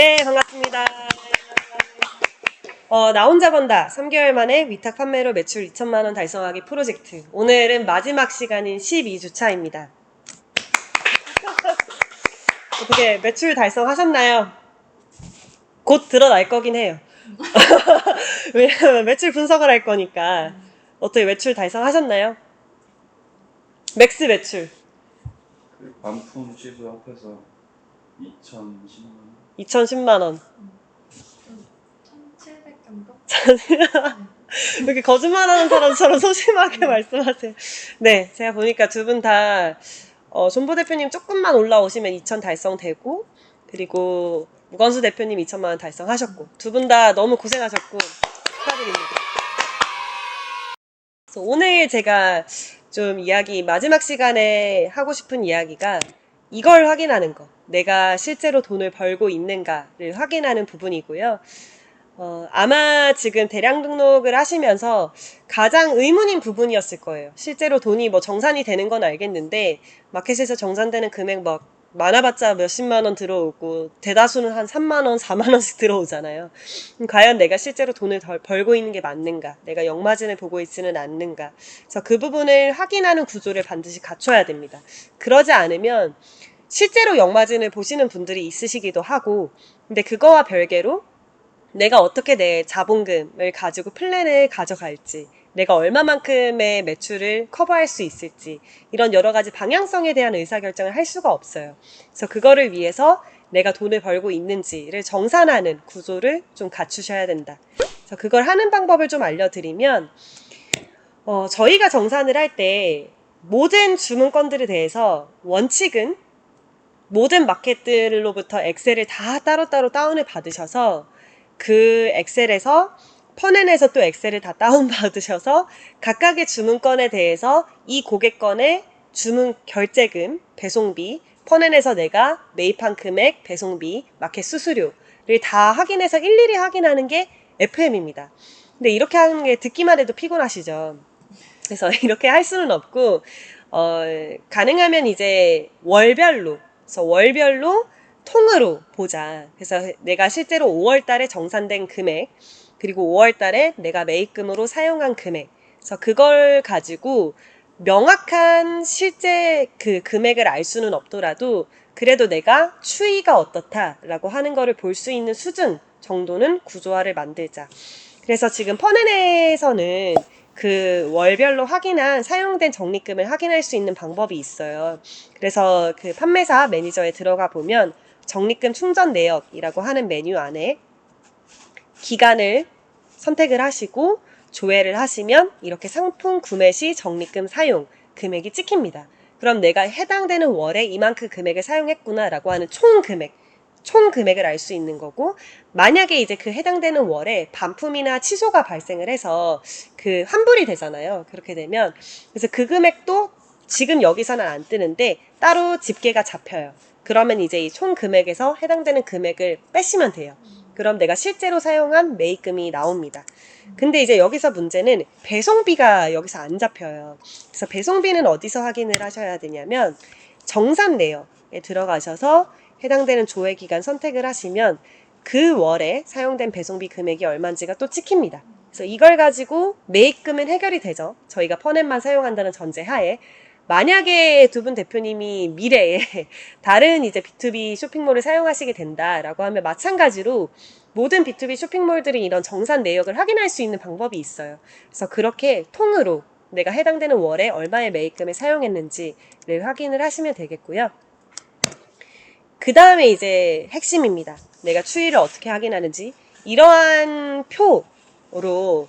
네, 반갑습니다. 나 혼자 번다. 3개월 만에 위탁 판매로 매출 2천만 원 달성하기 프로젝트. 오늘은 마지막 시간인 12주차입니다. 어떻게 매출 달성하셨나요? 곧 드러날 거긴 해요. 왜냐면 매출 분석을 할 거니까. 어떻게 매출 달성하셨나요? 맥스 매출. 그 반품 취소 합해서 2,010만 원. 2,010만 원. 1,700 정도? 이렇게 거짓말하는 사람처럼 소심하게 말씀하세요. 네, 제가 보니까 두 분 다 존보 대표님 조금만 올라오시면 2천 달성되고, 그리고 무건수 대표님 2천만 원 달성하셨고, 두 분 다 너무 고생하셨고 축하드립니다. 그래서 오늘 제가 좀 마지막 시간에 하고 싶은 이야기가 이걸 확인하는 거. 내가 실제로 돈을 벌고 있는가를 확인하는 부분이고요. 아마 지금 대량 등록을 하시면서 가장 의문인 부분이었을 거예요. 실제로 돈이 뭐 정산이 되는 건 알겠는데, 마켓에서 정산되는 금액 막 많아봤자 몇십만 원 들어오고, 대다수는 한 3만 원, 4만 원씩 들어오잖아요. 과연 내가 실제로 돈을 벌고 있는 게 맞는가? 내가 역마진을 보고 있지는 않는가? 그래서 그 부분을 확인하는 구조를 반드시 갖춰야 됩니다. 그러지 않으면 실제로 역마진을 보시는 분들이 있으시기도 하고, 근데 그거와 별개로 내가 어떻게 내 자본금을 가지고 플랜을 가져갈지, 내가 얼마만큼의 매출을 커버할 수 있을지, 이런 여러 가지 방향성에 대한 의사결정을 할 수가 없어요. 그래서 그거를 위해서 내가 돈을 벌고 있는지를 정산하는 구조를 좀 갖추셔야 된다. 그래서 그걸 하는 방법을 좀 알려드리면, 저희가 정산을 할 때 모든 주문건들에 대해서 원칙은 모든 마켓들로부터 엑셀을 다 따로따로 다운을 받으셔서 그 엑셀에서 퍼넨에서 또 엑셀을 다 다운받으셔서 각각의 주문건에 대해서 이 고객건의 주문 결제금, 배송비, 퍼넨에서 내가 매입한 금액, 배송비, 마켓 수수료를 다 확인해서 일일이 확인하는 게 FM입니다. 근데 이렇게 하는 게 듣기만 해도 피곤하시죠. 그래서 이렇게 할 수는 없고, 가능하면 이제 월별로 통으로 보자. 그래서 내가 실제로 5월 달에 정산된 금액, 그리고 5월 달에 내가 매입금으로 사용한 금액. 그래서 그걸 가지고 명확한 실제 그 금액을 알 수는 없더라도 그래도 내가 추이가 어떻다라고 하는 거를 볼 수 있는 수준 정도는 구조화를 만들자. 그래서 지금 퍼넨에서는 그 월별로 확인한 사용된 적립금을 확인할 수 있는 방법이 있어요. 그래서 그 판매사 매니저에 들어가 보면 적립금 충전 내역이라고 하는 메뉴 안에 기간을 선택을 하시고 조회를 하시면 이렇게 상품 구매 시 적립금 사용 금액이 찍힙니다. 그럼 내가 해당되는 월에 이만큼 금액을 사용했구나라고 하는 총 금액을 알 수 있는 거고, 만약에 이제 그 해당되는 월에 반품이나 취소가 발생을 해서 그 환불이 되잖아요. 그렇게 되면 그래서 그 금액도 지금 여기서는 안 뜨는데 따로 집계가 잡혀요. 그러면 이제 이 총 금액에서 해당되는 금액을 빼시면 돼요. 그럼 내가 실제로 사용한 매입금이 나옵니다. 근데 이제 여기서 문제는 배송비가 여기서 안 잡혀요. 그래서 배송비는 어디서 확인을 하셔야 되냐면 정산 내역에 들어가셔서 해당되는 조회 기간 선택을 하시면 그 월에 사용된 배송비 금액이 얼마인지가 또 찍힙니다. 그래서 이걸 가지고 매입금은 해결이 되죠. 저희가 퍼넷만 사용한다는 전제 하에. 만약에 두 분 대표님이 미래에 다른 이제 B2B 쇼핑몰을 사용하시게 된다라고 하면 마찬가지로 모든 B2B 쇼핑몰들이 이런 정산 내역을 확인할 수 있는 방법이 있어요. 그래서 그렇게 통으로 내가 해당되는 월에 얼마의 매입금을 사용했는지를 확인을 하시면 되겠고요. 그 다음에 이제 핵심입니다. 내가 추이를 어떻게 확인하는지 이러한 표로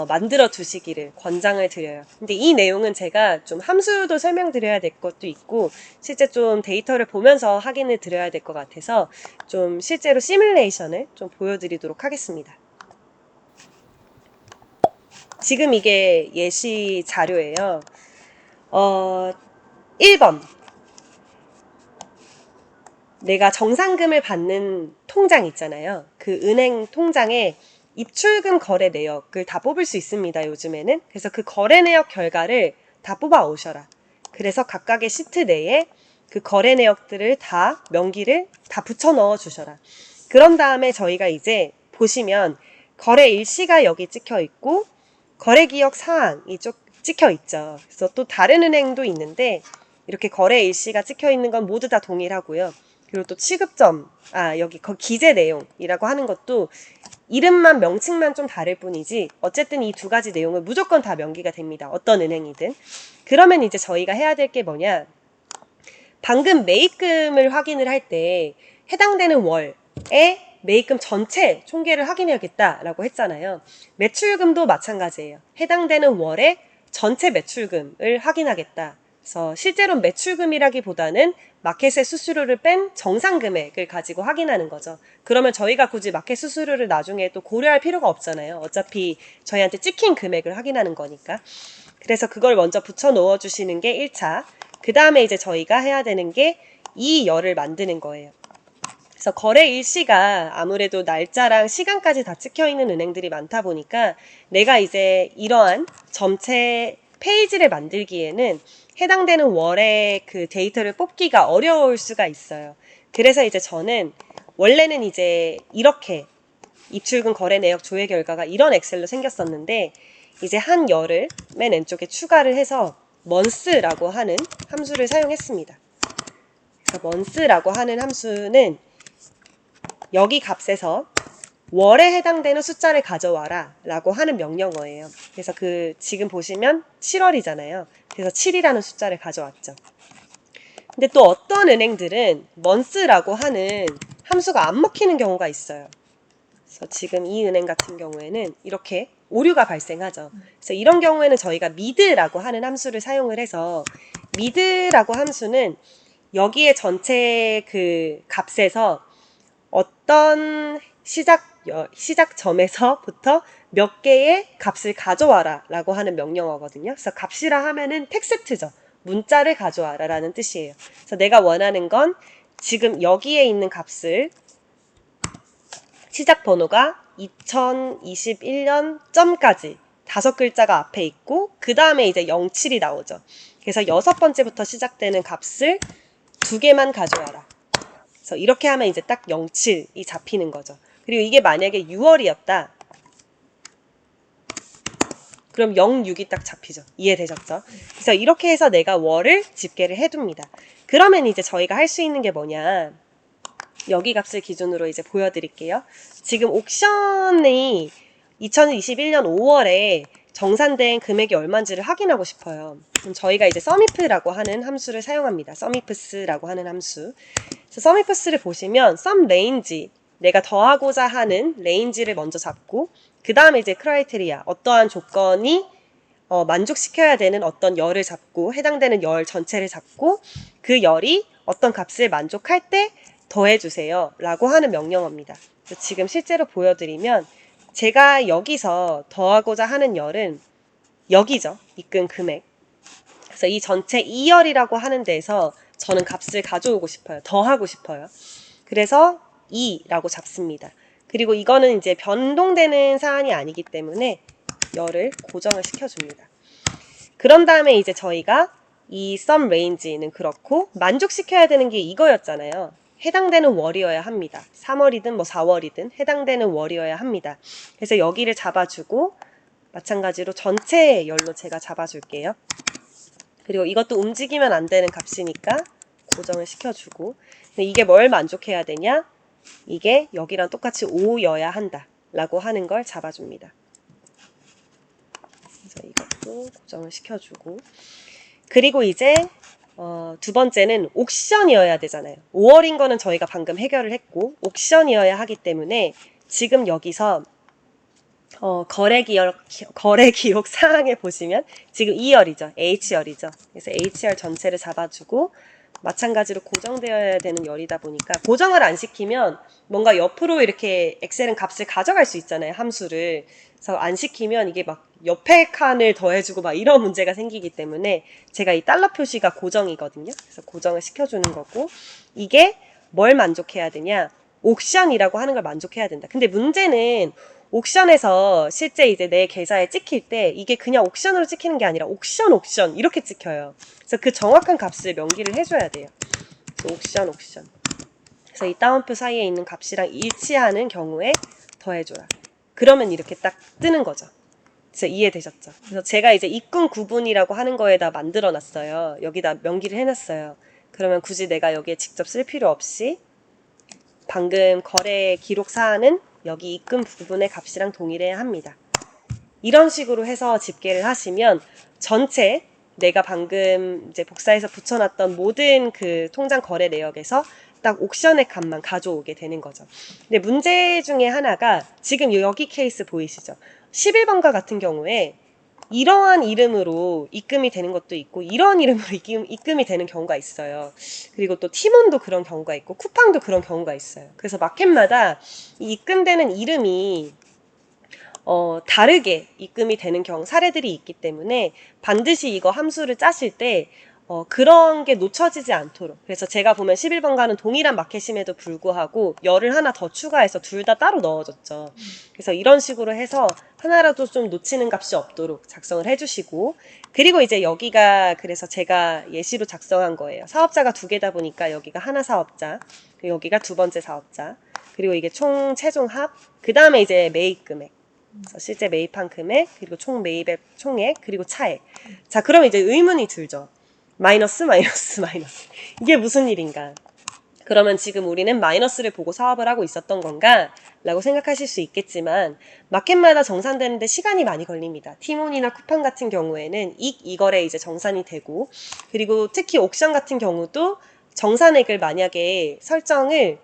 만들어 두시기를 권장을 드려요. 근데 이 내용은 제가 좀 함수도 설명드려야 될 것도 있고 실제 좀 데이터를 보면서 확인을 드려야 될 것 같아서 좀 실제로 시뮬레이션을 좀 보여드리도록 하겠습니다. 지금 이게 예시 자료예요. 1번 내가 정산금을 받는 통장 있잖아요. 그 은행 통장에 입출금 거래 내역을 다 뽑을 수 있습니다. 요즘에는. 그래서 그 거래 내역 결과를 다 뽑아 오셔라. 그래서 각각의 시트 내에 그 거래 내역들을 다 명기를 다 붙여 넣어 주셔라. 그런 다음에 저희가 이제 보시면 거래 일시가 여기 찍혀 있고 거래 기억 사항이 찍혀 있죠. 그래서 또 다른 은행도 있는데 이렇게 거래 일시가 찍혀 있는 건 모두 다 동일하고요. 그리고 또 취급점, 여기 기재 내용이라고 하는 것도 이름만 명칭만 좀 다를 뿐이지 어쨌든 이 두 가지 내용은 무조건 다 명기가 됩니다. 어떤 은행이든. 그러면 이제 저희가 해야 될 게 뭐냐? 방금 매입금을 확인을 할 때 해당되는 월에 매입금 전체 총계를 확인해야겠다라고 했잖아요. 매출금도 마찬가지예요. 해당되는 월에 전체 매출금을 확인하겠다. 그래서 실제로 매출금이라기보다는 마켓의 수수료를 뺀 정상 금액을 가지고 확인하는 거죠. 그러면 저희가 굳이 마켓 수수료를 나중에 또 고려할 필요가 없잖아요. 어차피 저희한테 찍힌 금액을 확인하는 거니까. 그래서 그걸 먼저 붙여 넣어 주시는 게 1차. 그 다음에 이제 저희가 해야 되는 게 이 열을 만드는 거예요. 그래서 거래 일시가 아무래도 날짜랑 시간까지 다 찍혀 있는 은행들이 많다 보니까 내가 이제 이러한 점체 페이지를 만들기에는 해당되는 월의 그 데이터를 뽑기가 어려울 수가 있어요. 그래서 이제 저는 원래는 이제 이렇게 입출금 거래 내역 조회 결과가 이런 엑셀로 생겼었는데 이제 한 열을 맨 왼쪽에 추가를 해서 month라고 하는 함수를 사용했습니다. 그래서 month라고 하는 함수는 여기 값에서 월에 해당되는 숫자를 가져와라 라고 하는 명령어예요. 그래서 지금 보시면 7월이잖아요. 그래서 7이라는 숫자를 가져왔죠. 근데 또 어떤 은행들은 month라고 하는 함수가 안 먹히는 경우가 있어요. 그래서 지금 이 은행 같은 경우에는 이렇게 오류가 발생하죠. 그래서 이런 경우에는 저희가 mid라고 하는 함수를 사용을 해서 mid라고 함수는 여기에 전체 그 값에서 어떤 시작점에서부터 몇 개의 값을 가져와라 라고 하는 명령어거든요. 그래서 값이라 하면은 텍스트죠. 문자를 가져와라 라는 뜻이에요. 그래서 내가 원하는 건 지금 여기에 있는 값을 시작 번호가 2021년 점까지 5글자가 앞에 있고 그 다음에 이제 07이 나오죠. 그래서 6번째부터 시작되는 값을 2개만 가져와라. 그래서 이렇게 하면 이제 딱 07이 잡히는 거죠. 그리고 이게 만약에 6월이었다. 그럼 06이 딱 잡히죠. 이해되셨죠? 그래서 이렇게 해서 내가 월을 집계를 해둡니다. 그러면 이제 저희가 할 수 있는 게 뭐냐. 여기 값을 기준으로 이제 보여드릴게요. 지금 옥션이 2021년 5월에 정산된 금액이 얼마인지를 확인하고 싶어요. 그럼 저희가 이제 sumif라고 하는 함수를 사용합니다. sumifs라고 하는 함수. 그래서 sumifs를 보시면 sum range, 내가 더하고자 하는 레인지를 먼저 잡고 그 다음에 이제 크라이테리아, 어떠한 조건이 만족시켜야 되는 어떤 열을 잡고 해당되는 열 전체를 잡고 그 열이 어떤 값을 만족할 때 더해주세요 라고 하는 명령어입니다. 지금 실제로 보여드리면 제가 여기서 더하고자 하는 열은 여기죠. 입금 금액. 그래서 이 전체 2열이라고 하는 데에서 저는 값을 가져오고 싶어요. 더하고 싶어요. 그래서 2라고 잡습니다. 그리고 이거는 이제 변동되는 사안이 아니기 때문에 열을 고정을 시켜줍니다. 그런 다음에 이제 저희가 이 sum range는 그렇고 만족시켜야 되는 게 이거였잖아요. 해당되는 월이어야 합니다. 3월이든 뭐 4월이든 해당되는 월이어야 합니다. 그래서 여기를 잡아주고 마찬가지로 전체 열로 제가 잡아줄게요. 그리고 이것도 움직이면 안 되는 값이니까 고정을 시켜주고 근데 이게 뭘 만족해야 되냐? 이게 여기랑 똑같이 5여야 한다 라고 하는 걸 잡아줍니다. 그래서 이것도 고정을 시켜주고 그리고 이제 두 번째는 옥션이어야 되잖아요. 5월인 거는 저희가 방금 해결을 했고 옥션이어야 하기 때문에 지금 여기서 거래 기록 사항에 보시면 지금 2열이죠. H열이죠. 그래서 H열 전체를 잡아주고 마찬가지로 고정되어야 되는 열이다 보니까 고정을 안 시키면 뭔가 옆으로 이렇게 엑셀은 값을 가져갈 수 있잖아요. 함수를. 그래서 안 시키면 이게 막 옆에 칸을 더해주고 막 이런 문제가 생기기 때문에 제가 이 달러 표시가 고정이거든요. 그래서 고정을 시켜주는 거고 이게 뭘 만족해야 되냐? 옥션이라고 하는 걸 만족해야 된다. 근데 문제는 옥션에서 실제 이제 내 계좌에 찍힐 때 이게 그냥 옥션으로 찍히는 게 아니라 옥션 이렇게 찍혀요. 그래서 그 정확한 값을 명기를 해줘야 돼요. 그래서 옥션. 그래서 그래서 이 따옴표 사이에 있는 값이랑 일치하는 경우에 더해줘라. 그러면 이렇게 딱 뜨는 거죠. 그래서 이해되셨죠? 그래서 제가 이제 입금 구분이라고 하는 거에다 만들어 놨어요. 여기다 명기를 해놨어요. 그러면 굳이 내가 여기에 직접 쓸 필요 없이 방금 거래 기록 사안은 여기 입금 부분의 값이랑 동일해야 합니다. 이런 식으로 해서 집계를 하시면 전체 내가 방금 이제 복사해서 붙여놨던 모든 그 통장 거래 내역에서 딱 옥션의 값만 가져오게 되는 거죠. 근데 문제 중에 하나가 지금 여기 케이스 보이시죠? 11번가 같은 경우에 이러한 이름으로 입금이 되는 것도 있고 이런 이름으로 입금이 되는 경우가 있어요. 그리고 또 티몬도 그런 경우가 있고 쿠팡도 그런 경우가 있어요. 그래서 마켓마다 이 입금되는 이름이 다르게 입금이 되는 사례들이 있기 때문에 반드시 이거 함수를 짜실 때 그런 게 놓쳐지지 않도록. 그래서 제가 보면 11번가는 동일한 마켓임에도 불구하고 열을 하나 더 추가해서 둘 다 따로 넣어줬죠. 그래서 이런 식으로 해서 하나라도 좀 놓치는 값이 없도록 작성을 해주시고, 그리고 이제 여기가 그래서 제가 예시로 작성한 거예요. 사업자가 두 개다 보니까 여기가 하나 사업자, 그리고 여기가 두 번째 사업자, 그리고 이게 총 최종 합, 그 다음에 이제 매입 금액. 그래서 실제 매입한 금액, 그리고 총 매입의 총액, 그리고 차액. 자, 그럼 이제 의문이 들죠. 마이너스, 마이너스, 마이너스. 이게 무슨 일인가? 그러면 지금 우리는 마이너스를 보고 사업을 하고 있었던 건가? 라고 생각하실 수 있겠지만 마켓마다 정산되는데 시간이 많이 걸립니다. 티몬이나 쿠팡 같은 경우에는 이거래 이제 정산이 되고, 그리고 특히 옥션 같은 경우도 정산액을 만약에 설정을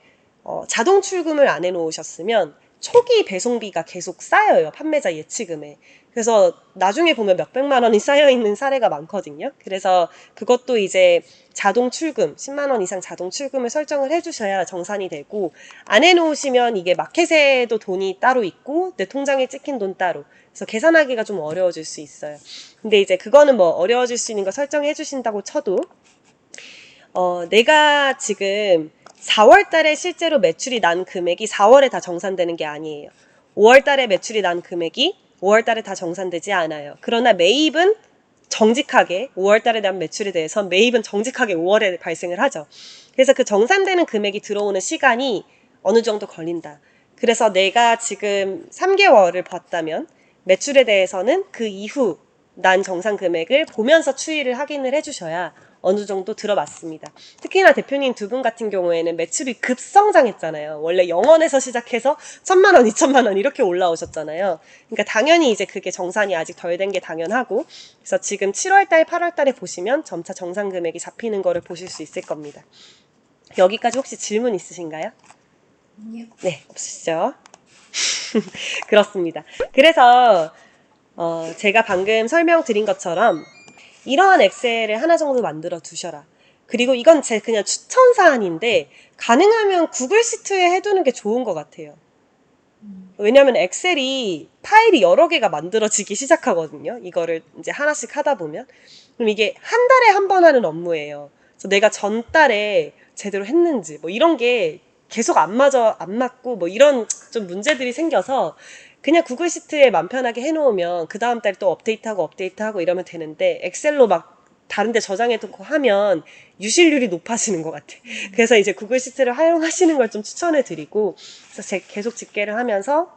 자동 출금을 안 해놓으셨으면 초기 배송비가 계속 쌓여요. 판매자 예치금에. 그래서 나중에 보면 몇백만 원이 쌓여있는 사례가 많거든요. 그래서 그것도 이제 자동 출금, 10만 원 이상 자동 출금을 설정을 해주셔야 정산이 되고, 안 해놓으시면 이게 마켓에도 돈이 따로 있고 내 통장에 찍힌 돈 따로. 그래서 계산하기가 좀 어려워질 수 있어요. 근데 이제 그거는 뭐 어려워질 수 있는 거 설정해 주신다고 쳐도 내가 지금 4월 달에 실제로 매출이 난 금액이 4월에 다 정산되는 게 아니에요. 5월 달에 매출이 난 금액이 5월 달에 다 정산되지 않아요. 그러나 매입은 정직하게 5월 달에 난 매출에 대해서 매입은 정직하게 5월에 발생을 하죠. 그래서 그 정산되는 금액이 들어오는 시간이 어느 정도 걸린다. 그래서 내가 지금 3개월을 봤다면 매출에 대해서는 그 이후 난 정산 금액을 보면서 추이를 확인을 해주셔야 어느 정도 들어맞습니다. 특히나 대표님 두 분 같은 경우에는 매출이 급성장했잖아요. 원래 0원에서 시작해서 1,000만 원, 2,000만 원 이렇게 올라오셨잖아요. 그러니까 당연히 이제 그게 정산이 아직 덜 된 게 당연하고, 그래서 지금 7월 달, 8월 달에 보시면 점차 정산 금액이 잡히는 거를 보실 수 있을 겁니다. 여기까지 혹시 질문 있으신가요? 아니요. 네, 없으시죠? 그렇습니다. 그래서 제가 방금 설명드린 것처럼 이러한 엑셀을 하나 정도 만들어 두셔라. 그리고 이건 제 그냥 추천 사안인데 가능하면 구글 시트에 해두는 게 좋은 것 같아요. 왜냐하면 엑셀이 파일이 여러 개가 만들어지기 시작하거든요. 이거를 이제 하나씩 하다 보면. 그럼 이게 한 달에 한 번 하는 업무예요. 그래서 내가 전달에 제대로 했는지 뭐 이런 게 계속 안 맞고 뭐 이런 좀 문제들이 생겨서 그냥 구글 시트에 맘 편하게 해놓으면 그 다음 달 또 업데이트하고 이러면 되는데, 엑셀로 막 다른데 저장해두고 하면 유실률이 높아지는 것 같아. 그래서 이제 구글 시트를 활용하시는 걸 좀 추천해 드리고, 그래서 계속 집계를 하면서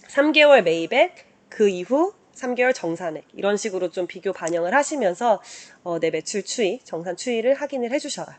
3개월 매입액, 그 이후 3개월 정산액, 이런 식으로 좀 비교 반영을 하시면서 내 매출 추이, 정산 추이를 확인을 해주셔라.